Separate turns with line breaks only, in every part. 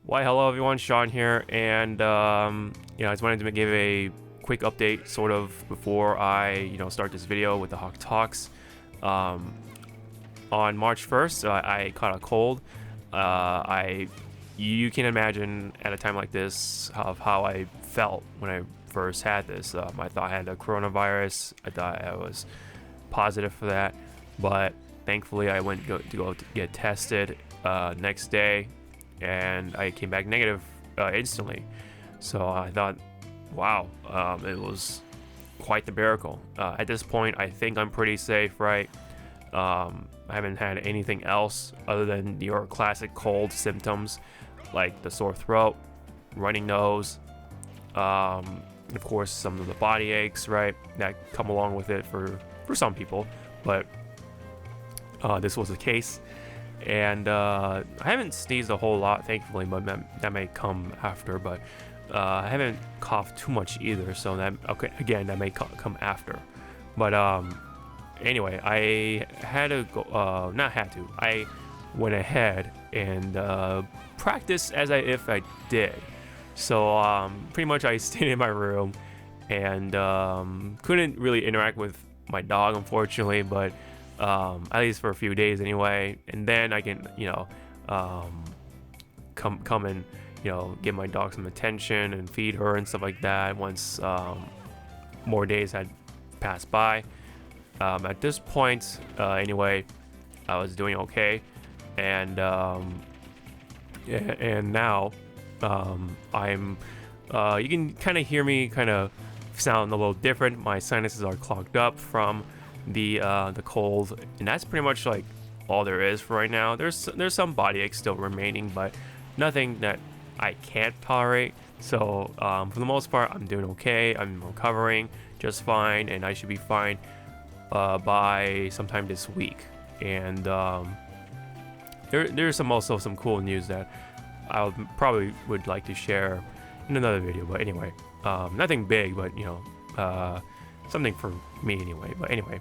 Why, hello everyone, Sean here, and I just wanted to give a quick update, sort of, before I, start this video with the Hawke Talks. On March 1st, I caught a cold. You can imagine at a time like this of how I felt when I first had this. I thought I had the coronavirus. I thought I was positive for that, but thankfully I went to go to get tested next day, and I came back negative instantly. So I thought, wow, it was quite the miracle. At this point, I think I'm pretty safe, right? I haven't had anything else other than your classic cold symptoms, like the sore throat, running nose, of course some of the body aches, right, that come along with it for some people. But this was the case. And I haven't sneezed a whole lot, thankfully, but that may come after. But I haven't coughed too much either, so that may come after. But anyway, I had to go. I went ahead and practiced as if I did. So pretty much, I stayed in my room and couldn't really interact with my dog, unfortunately, but. At least for a few days anyway, and then I can, come and, give my dog some attention and feed her and stuff like that once more days had passed by. At this point, anyway, I was doing okay, and now I'm. You can kind of hear me kind of sound a little different. My sinuses are clogged up from the cold, and that's pretty much like all there is for right now. There's some body ache still remaining, but nothing that I can't tolerate. So for the most part, I'm doing okay. I'm recovering just fine, and I should be fine by sometime this week. And there's also some cool news that I probably would like to share in another video. But anyway, nothing big, but something for me anyway. But anyway,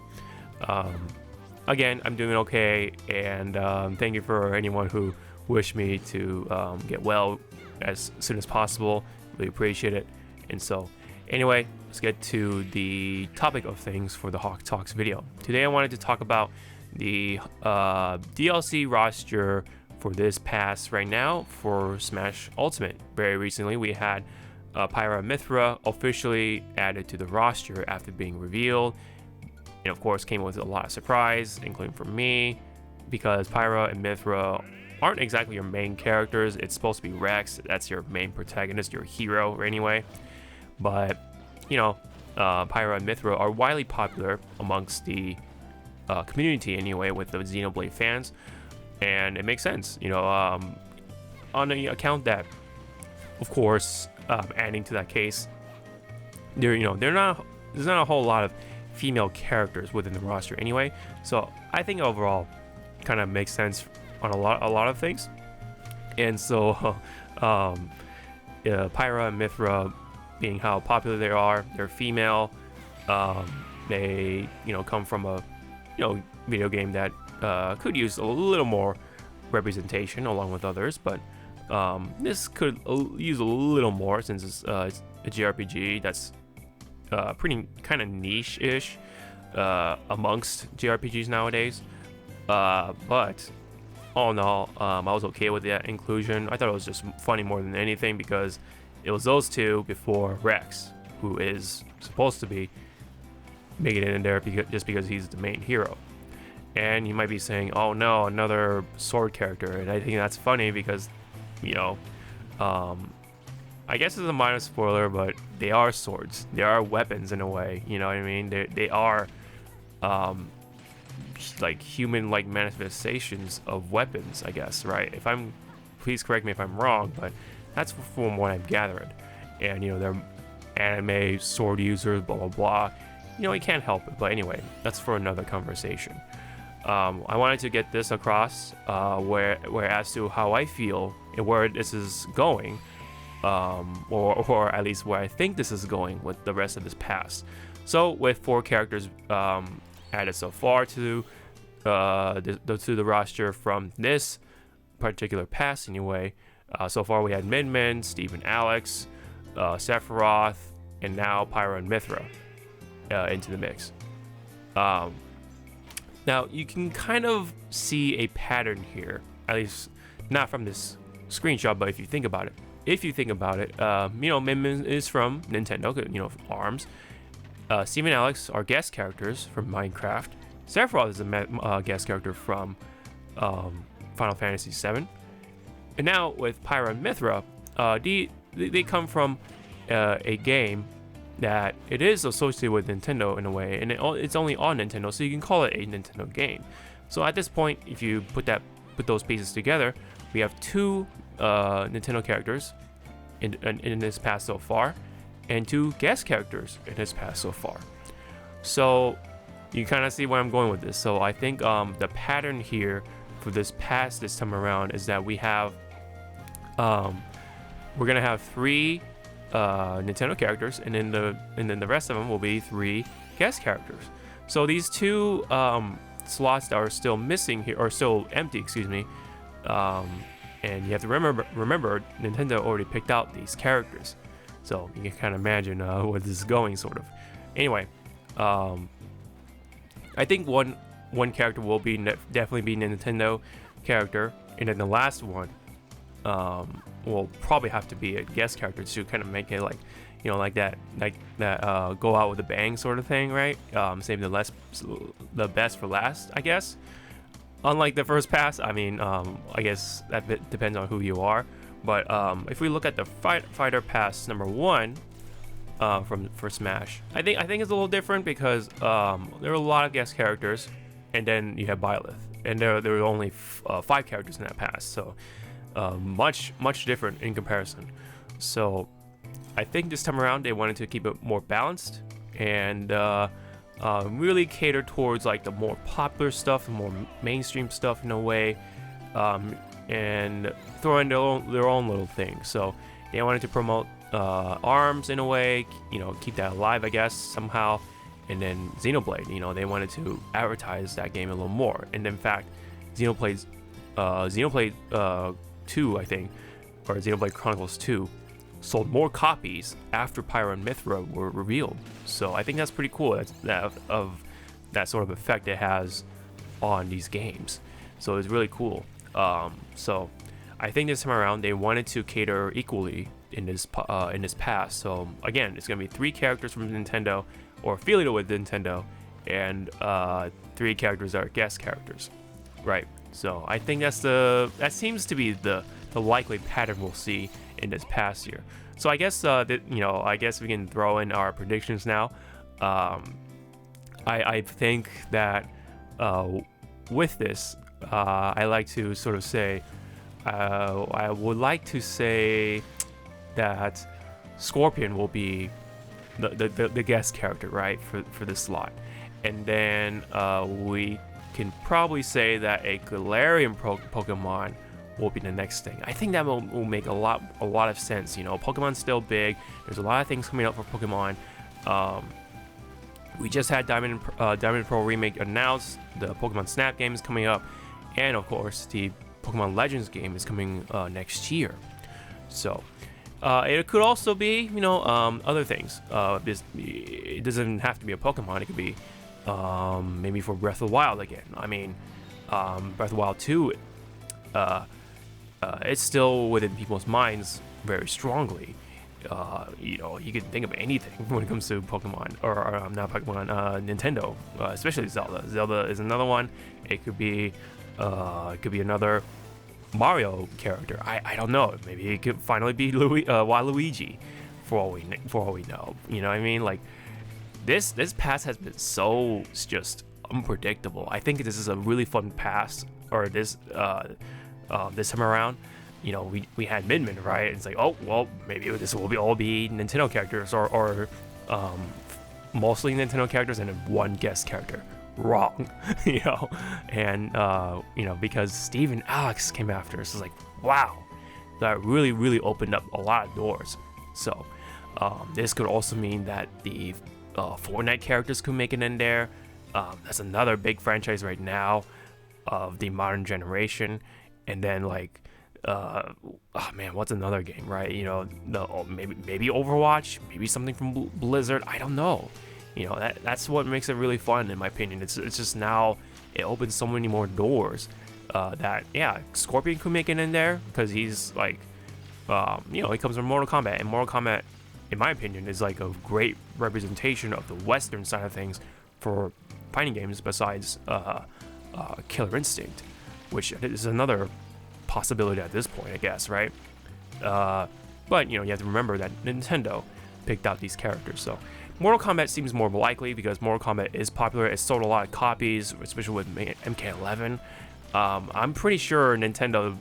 again, I'm doing okay, and thank you for anyone who wished me to get well as soon as possible. Really appreciate it. And so anyway, let's get to the topic of things for the Hawke Talks video. Today I wanted to talk about the DLC roster for this pass right now for Smash Ultimate. Very recently we had Pyra and Mythra officially added to the roster after being revealed, and of course came with a lot of surprise, including for me, because Pyra and Mythra aren't exactly your main characters. It's supposed to be Rex, that's your main protagonist, your hero anyway. But Pyra and Mythra are widely popular amongst the community anyway, with the Xenoblade fans, and it makes sense, on the account that, of course, adding to that case, there's not a whole lot of female characters within the roster anyway. So I think overall, kind of makes sense on a lot of things. And so, Pyra and Mythra, being how popular they are, they're female. They come from a video game that could use a little more representation along with others, but this could use a little more since it's a JRPG that's pretty kind of niche-ish amongst JRPGs nowadays. But all in all, I was okay with that inclusion. I thought it was just funny more than anything because it was those two before Rex, who is supposed to be making it in there just because he's the main hero. And you might be saying, oh no, another sword character. And I think that's funny because I guess it's a minor spoiler, but they are swords. They are weapons in a way. You know what I mean? They are like human-like manifestations of weapons, I guess, right? Please correct me if I'm wrong, but that's from what I've gathered. And they're anime sword users, blah blah blah. You can't help it. But anyway, that's for another conversation. I wanted to get this across, where as to how I feel and where this is going, or at least where I think this is going with the rest of this pass. So with 4 characters added so far to the roster from this particular pass anyway, So far we had Min, Steven Alex, Sephiroth, and now Pyra and Mithra into the mix. Now you can kind of see a pattern here, at least not from this screenshot, but if you think about it. Min is from Nintendo, ARMS. Steven Alex are guest characters from Minecraft. Sephiroth is a guest character from Final Fantasy VII. And now with Pyra and Mithra, they come from a game that it is associated with Nintendo in a way, and it's only on Nintendo, so you can call it a Nintendo game. So at this point, if you put those pieces together, we have two Nintendo characters in this pass so far, and two guest characters in this pass so far. So you kind of see where I'm going with this. So I think the pattern here for this pass this time around is that we have we're gonna have 3 Nintendo characters, and then the rest of them will be 3 guest characters. So these 2 slots that are still missing here, or still empty, excuse me, and you have to remember Nintendo already picked out these characters, so you can kind of imagine where this is going, sort of. Anyway, I think one character will be definitely be a Nintendo character, and then the last one will probably have to be a guest character to kind of make it like that go out with a bang sort of thing, right? Save the best for last, I guess. Unlike the first pass, I mean, I guess that depends on who you are. But if we look at the fighter pass number 1 for Smash, I think it's a little different because there are a lot of guest characters, and then you have Byleth, and there are only 5 characters in that pass, so much different in comparison. So I think this time around they wanted to keep it more balanced and really cater towards like the more popular stuff, the more mainstream stuff in a way, and throw in their own little thing. So they wanted to promote ARMS in a way, keep that alive, I guess, somehow. And then Xenoblade, they wanted to advertise that game a little more. And in fact, Xenoblade 2, I think, or Xenoblade Chronicles 2, sold more copies after Pyra and Mithra were revealed. So I think that's pretty cool. Of that sort of effect it has on these games. So it's really cool. So I think this time around they wanted to cater equally in this pass. So again, it's gonna be 3 characters from Nintendo or affiliated with Nintendo, and 3 characters that are guest characters, right? So I think that seems to be the likely pattern we'll see in this past year. So I guess I guess we can throw in our predictions now. I think that with this, I like to sort of say, I would like to say that Scorpion will be the guest character, right, for this slot, and then we can probably say that a Galarian Pokemon will be the next thing. I think that will make a lot of sense. Pokemon's still big. There's a lot of things coming up for Pokemon. We just had Diamond Pearl Remake announced. The Pokemon Snap game is coming up, and of course the Pokemon Legends game is coming next year. So it could also be other things. It doesn't have to be a Pokemon. It could be maybe for Breath of the Wild again. I mean, Breath of the Wild 2. It's still within people's minds very strongly. You can think of anything when it comes to Pokemon, or not Pokemon, Nintendo, especially Zelda. Zelda is another one. It could be another Mario character. I don't know. Maybe it could finally be Waluigi, for all we know. You know what I mean? Like this pass has been so just unpredictable. I think this is a really fun pass, or this time around. We had Min, right? It's like, oh well, maybe this will all be Nintendo characters, or mostly Nintendo characters, and then 1 guest character. Wrong. And because Steven Alex came after us, it's like, wow, that really opened up a lot of doors. So this could also mean that the Fortnite characters could make it in there. That's another big franchise right now of the modern generation. And then Oh man, what's another game, right? You know, maybe Overwatch, maybe something from Blizzard. I don't know. You know, that's what makes it really fun, in my opinion. It's just now it opens so many more doors. That yeah, Scorpion could make it in there because he's like, you know, he comes from Mortal Kombat, and Mortal Kombat, in my opinion, is like a great representation of the Western side of things for fighting games. Besides Killer Instinct, which is another possibility at this point, I guess, right? But you know, you have to remember that Nintendo picked out these characters. So Mortal Kombat seems more likely because Mortal Kombat is popular. It sold a lot of copies, especially with MK11. I'm pretty sure Nintendo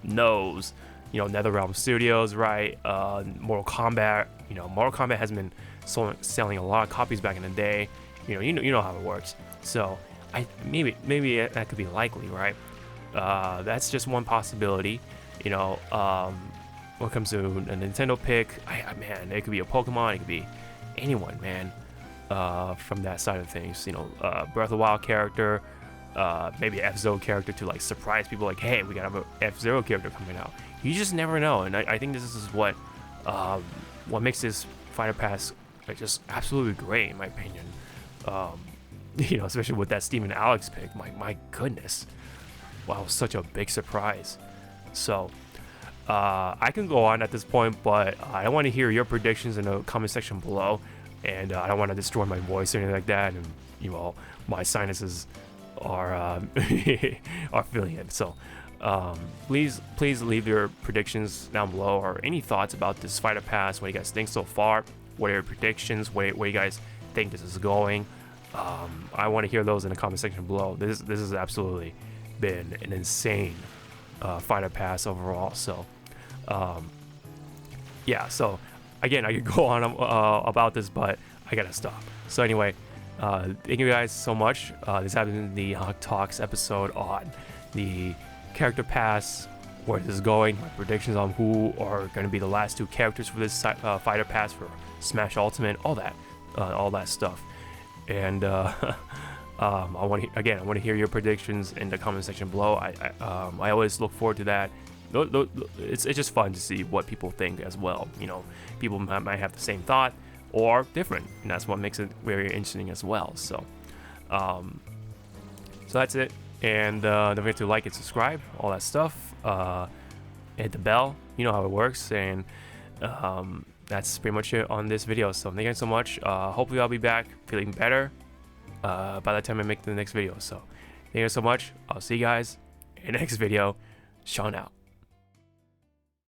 knows, you know, NetherRealm Studios, right? Mortal Kombat, you know, Mortal Kombat has been selling a lot of copies back in the day. You know how it works. So maybe that could be likely, right? That's just one possibility. You know, when it comes to a Nintendo pick, man, it could be a Pokemon, it could be anyone, man. From that side of things, you know, Breath of the Wild character, maybe an F-Zero character to like surprise people, like, hey, we got an F-Zero character coming out. You just never know, and I think this is what makes this Fighter Pass like just absolutely great, in my opinion. You know, especially with that Steven Alex pick. My goodness, wow, such a big surprise. So I can go on at this point, but I want to hear your predictions in the comment section below, and I don't want to destroy my voice or anything like that, and you know, my sinuses are are feeling it. So please leave your predictions down below, or any thoughts about this Fighter Pass. What do you guys think so far? What are your predictions? Where you guys think this is going? I want to hear those in the comment section below. This has absolutely been an insane Fighter Pass overall. So yeah, so again, I could go on about this, but I gotta stop. So anyway, thank you guys so much. This has been the Hawke Talks episode on the character pass, where this is going, my predictions on who are going to be the last two characters for this Fighter Pass for Smash Ultimate, all that stuff. And I want to hear your predictions in the comment section below. I always look forward to that. It's just fun to see what people think as well. You know, people might have the same thought or different, and that's what makes it very interesting as well. So so that's it, and don't forget to like and subscribe, all that stuff. Hit the bell, you know how it works, and that's pretty much it on this video. So thank you guys so much. Hopefully I'll be back feeling better by the time I make the next video. So thank you guys so much. I'll see you guys in the next video. Sean out.